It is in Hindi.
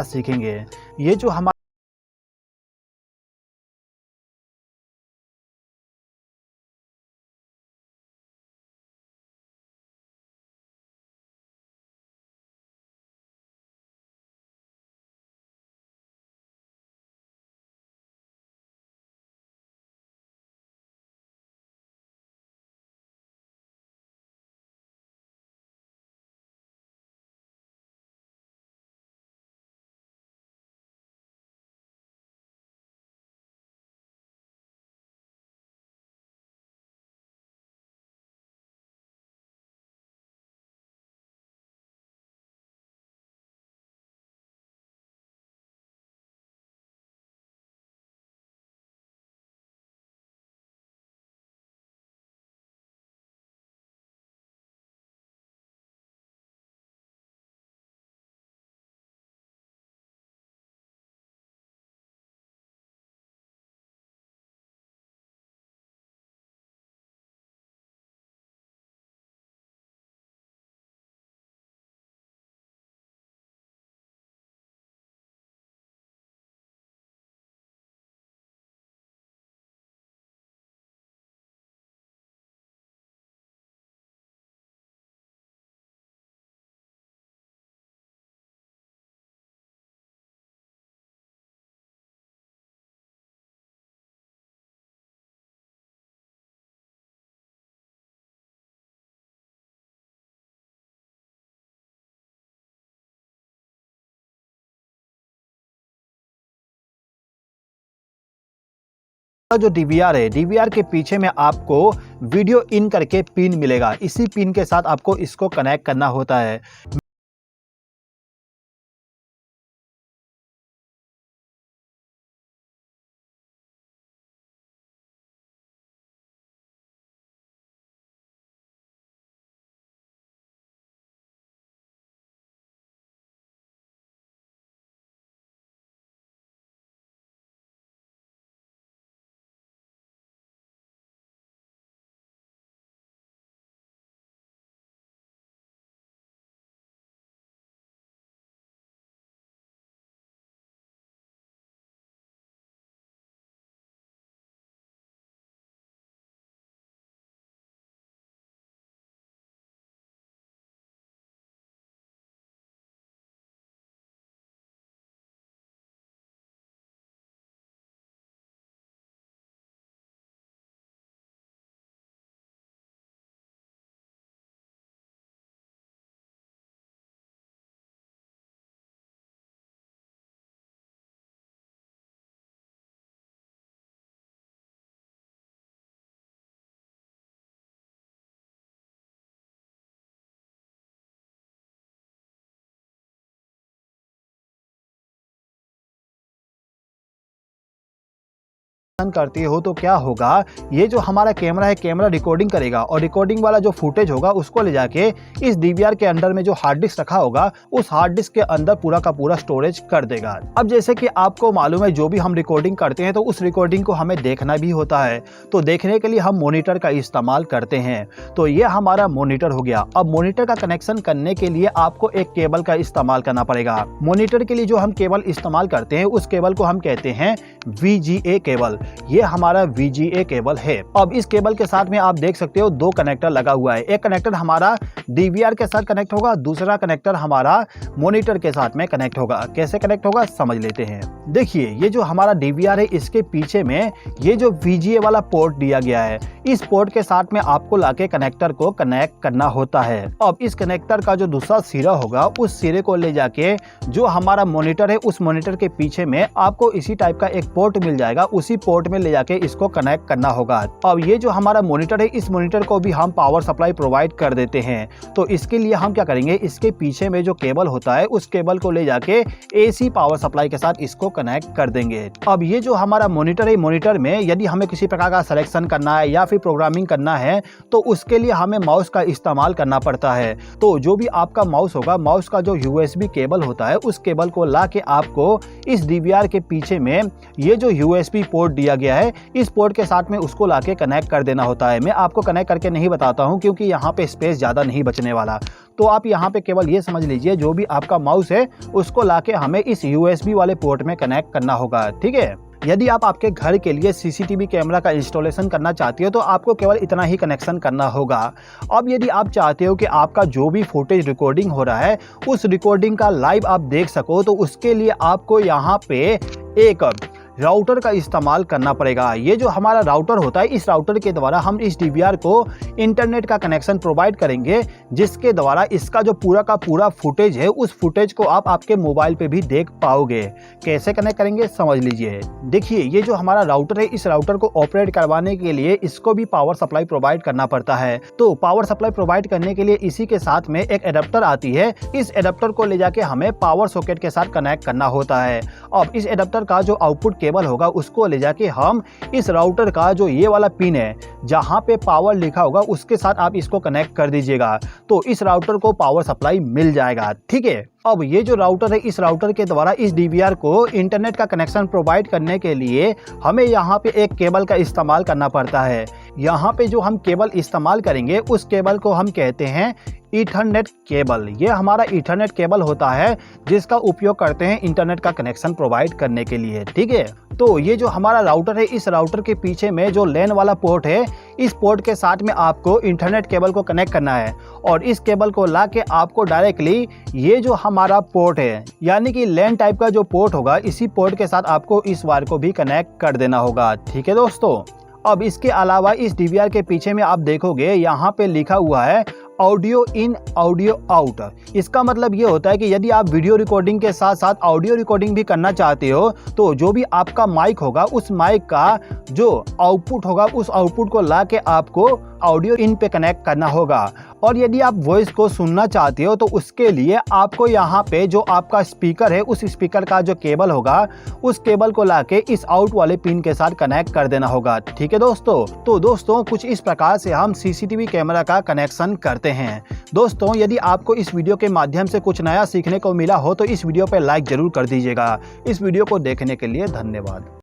सीखेंगे। ये जो हमारा जो डीवीआर है, डीवीआर के पीछे में आपको वीडियो इन करके पिन मिलेगा। इसी पिन के साथ आपको इसको कनेक्ट करना होता है। करती हो तो क्या होगा, ये जो हमारा कैमरा है, कैमरा रिकॉर्डिंग करेगा और रिकॉर्डिंग वाला जो फुटेज होगा उसको ले जाके इस डीवीआर के अंदर में जो हार्ड डिस्क रखा होगा उस हार्ड डिस्क के अंदर पूरा का पूरा स्टोरेज कर देगा। अब जैसे कि आपको मालूम है, जो भी हम रिकॉर्डिंग करते हैं तो उस रिकॉर्डिंग को हमें देखना भी होता है, तो देखने के लिए हम मॉनिटर का इस्तेमाल करते हैं। तो ये हमारा मॉनिटर हो गया। अब मॉनिटर का कनेक्शन करने के लिए आपको एक केबल का इस्तेमाल करना पड़ेगा। मॉनिटर के लिए जो हम केबल इस्तेमाल करते हैं उस केबल को हम कहते हैं VGA केबल। ये हमारा VGA केबल है। अब इस केबल के साथ में आप देख सकते हो दो कनेक्टर लगा हुआ है। एक कनेक्टर हमारा डीवीआर के साथ कनेक्ट होगा, दूसरा कनेक्टर हमारा मॉनिटर के साथ में कनेक्ट होगा। कैसे कनेक्ट होगा समझ लेते हैं। देखिए, ये जो हमारा डीवीआर है इसके पीछे में ये जो VGA वाला पोर्ट दिया गया है, इस पोर्ट के साथ में आपको लाके कनेक्टर को कनेक्ट करना होता है। अब इस कनेक्टर का जो दूसरा सिरा होगा उस सिरे को ले जाके जो हमारा मॉनिटर है उस मॉनिटर के पीछे में आपको इसी टाइप का एक पोर्ट मिल जाएगा, उसी पोर्ट में ले जाके इसको कनेक्ट करना होगा। अब ये जो हमारा मॉनिटर है, इस मॉनिटर को भी हम पावर सप्लाई प्रोवाइड कर देते हैं। तो इसके लिए हम क्या करेंगे, इसके पीछे में जो केबल होता है उस केबल को ले जाके AC पावर सप्लाई के साथ इसको कनेक्ट कर देंगे। अब ये जो हमारा मॉनिटर है, मॉनिटर में यदि हमें किसी प्रकार का सिलेक्शन करना है या फिर प्रोग्रामिंग करना है तो उसके लिए हमें माउस का इस्तेमाल करना पड़ता है। तो जो भी आपका माउस होगा, माउस का जो USB केबल होता है उस केबल को ला के आपको इस DVR के पीछे में ये जो USB पोर्ट दिया दिया गया है, इस पोर्ट के साथ में उसको लाके कनेक्ट कर देना होता है। मैं आपको कनेक्ट करके नहीं बताता हूँ क्योंकि यहाँ पे स्पेस ज़्यादा नहीं बचने वाला। तो आप यहाँ पे केवल ये समझ लीजिए, जो भी आपका माउस है उसको लाके हमें इस USB वाले पोर्ट में कनेक्ट करना होगा, ठीक है। यदि आप आपके घर के लिए CCTV कैमरा का इंस्टॉलेशन करना चाहते हो तो आपको केवल इतना ही कनेक्शन करना होगा। अब यदि आप चाहते हो कि आपका जो भी फुटेज रिकॉर्डिंग हो रहा है उस रिकॉर्डिंग का लाइव आप देख सको, तो उसके लिए आपको यहाँ पे एक राउटर का इस्तेमाल करना पड़ेगा। ये जो हमारा राउटर होता है, इस राउटर के द्वारा हम इस DVR को इंटरनेट का कनेक्शन प्रोवाइड करेंगे, जिसके द्वारा इसका जो पूरा का पूरा फुटेज है उस फुटेज को आप आपके मोबाइल पे भी देख पाओगे। कैसे कनेक्ट करेंगे समझ लीजिए। देखिए, ये जो हमारा राउटर है, इस राउटर को ऑपरेट करवाने के लिए इसको भी पावर सप्लाई प्रोवाइड करना पड़ता है। तो पावर सप्लाई प्रोवाइड करने के लिए इसी के साथ में एक एडाप्टर आती है। इस एडाप्टर को ले जाके हमें पावर सॉकेट के साथ कनेक्ट करना होता है। अब इस एडाप्टर का जो आउटपुट केबल होगा उसको ले जाके हम इस राउटर का जो ये वाला पिन है जहां पे पावर लिखा होगा उसके साथ आप इसको कनेक्ट कर दीजिएगा, तो इस राउटर को पावर सप्लाई मिल जाएगा, ठीक है। अब ये जो राउटर है, इस राउटर के द्वारा इस DVR को इंटरनेट का कनेक्शन प्रोवाइड करने के लिए हमें यहाँ पे एक केबल का इस्तेमाल करना पड़ता है। यहाँ पे जो हम केबल इस्तेमाल करेंगे उस केबल को हम कहते हैं ईथरनेट केबल। ये हमारा ईथरनेट केबल होता है जिसका उपयोग करते हैं इंटरनेट का कनेक्शन प्रोवाइड करने के लिए, ठीक है। तो ये जो हमारा राउटर है, इस राउटर के पीछे में जो लैन वाला पोर्ट है, इस पोर्ट के साथ में आपको इंटरनेट केबल को कनेक्ट करना है और इस केबल को ला के आपको डायरेक्टली ये जो हमारा पोर्ट है यानी कि लैन टाइप का जो पोर्ट होगा, इसी पोर्ट के साथ आपको इस वायर को भी कनेक्ट कर देना होगा, ठीक है दोस्तों। अब इसके अलावा इस DVR के पीछे में आप देखोगे यहाँ पे लिखा हुआ है ऑडियो इन ऑडियो आउट। इसका मतलब ये होता है कि यदि आप वीडियो रिकॉर्डिंग के साथ साथ ऑडियो रिकॉर्डिंग भी करना चाहते हो तो जो भी आपका माइक होगा उस माइक का जो आउटपुट होगा उस आउटपुट को ला के आपको ऑडियो इन पे कनेक्ट करना होगा। और यदि आप वॉइस को सुनना चाहते हो तो उसके लिए आपको यहाँ पे जो आपका स्पीकर है उस स्पीकर का जो केबल होगा उस केबल को लाके इस आउट वाले पिन के साथ कनेक्ट कर देना होगा, ठीक है दोस्तों। तो दोस्तों, कुछ इस प्रकार से हम CCTV कैमरा का कनेक्शन करते हैं। दोस्तों, यदि आपको इस वीडियो के माध्यम से कुछ नया सीखने को मिला हो तो इस वीडियो पे लाइक जरूर कर दीजिएगा। इस वीडियो को देखने के लिए धन्यवाद।